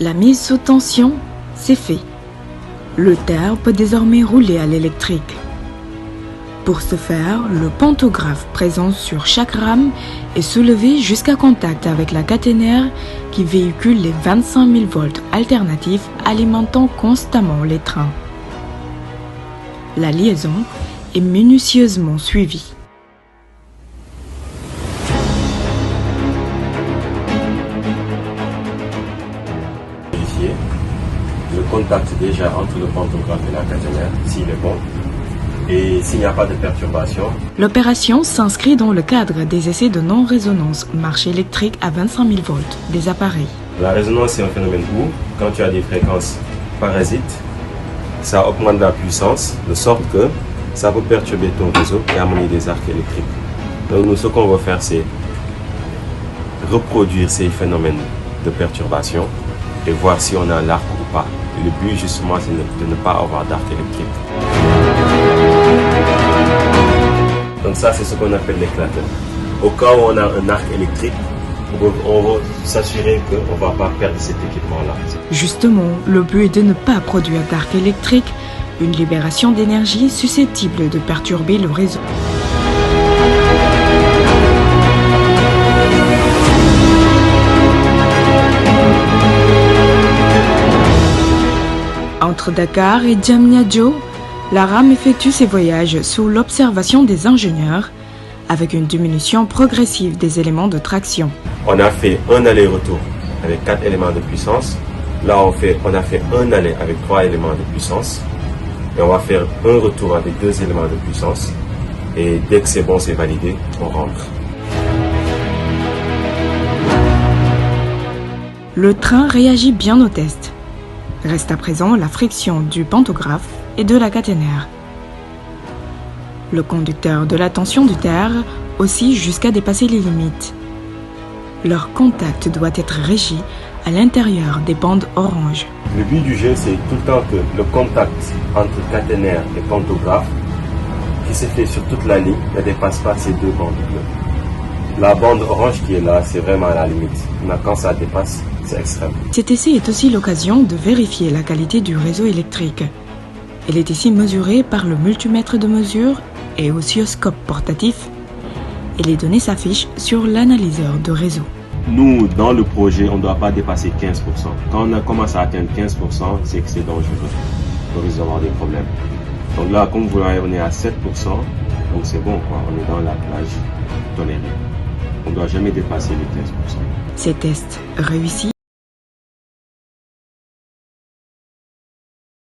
La mise sous tension, c'est fait. Le terre peut désormais rouler à l'électrique. Pour ce faire, le pantographe présent sur chaque rame est soulevé jusqu'à contact avec la caténaire qui véhicule les 25 000 volts alternatifs alimentant constamment les trains. La liaison est minutieusement suivie. Vérifier le contact déjà entre le pantographe et la caténaire, s'il est bon. Et s'il n'y a pas de perturbation. L'opération s'inscrit dans le cadre des essais de non-résonance marche électrique à 25 000 volts des appareils. La résonance, c'est un phénomène où, quand tu as des fréquences parasites, ça augmente la puissance, de sorte que ça peut perturber ton réseau et amener des arcs électriques. Donc nous, ce qu'on va faire, c'est reproduire ces phénomènes de perturbation et voir si on a un arc ou pas. Et le but, justement, c'est de ne pas avoir d'arc électrique. Donc ça, c'est ce qu'on appelle l'éclateur. Au cas où on a un arc électrique, on va s'assurer qu'on ne va pas perdre cet équipement-là. Justement, le but est de ne pas produire d'arc électrique, une libération d'énergie susceptible de perturber le réseau. Entre Dakar et Diamniadio, la rame effectue ses voyages sous l'observation des ingénieurs, avec une diminution progressive des éléments de traction. On a fait un aller-retour avec 4 éléments de puissance. Là, on a fait un aller avec 3 éléments de puissance. Et on va faire un retour avec 2 éléments de puissance. Et dès que c'est bon, c'est validé, on rentre. Le train réagit bien au test. Reste à présent la friction du pantographe et de la caténaire. Le conducteur de la tension du terre oscille jusqu'à dépasser les limites. Leur contact doit être régi à l'intérieur des bandes oranges. Le but du jeu, c'est tout le temps que le contact entre caténaire et pantographe, qui se fait sur toute la ligne, ne dépasse pas ces 2 bandes bleues. La bande orange qui est là, c'est vraiment à la limite. Mais quand ça dépasse, c'est extrême. Cet essai est aussi l'occasion de vérifier la qualité du réseau électrique. Elle est ici mesurée par le multimètre de mesure et oscilloscope portatif, et les données s'affichent sur l'analyseur de réseau. Nous, dans le projet, on ne doit pas dépasser 15%. Quand on commence à atteindre 15%, c'est que c'est dangereux. On risque d'avoir des problèmes. Donc là, comme vous voyez, on est à 7%, donc c'est bon, quoi. On est dans la plage tolérée. On ne doit jamais dépasser les 15%. Ces tests réussis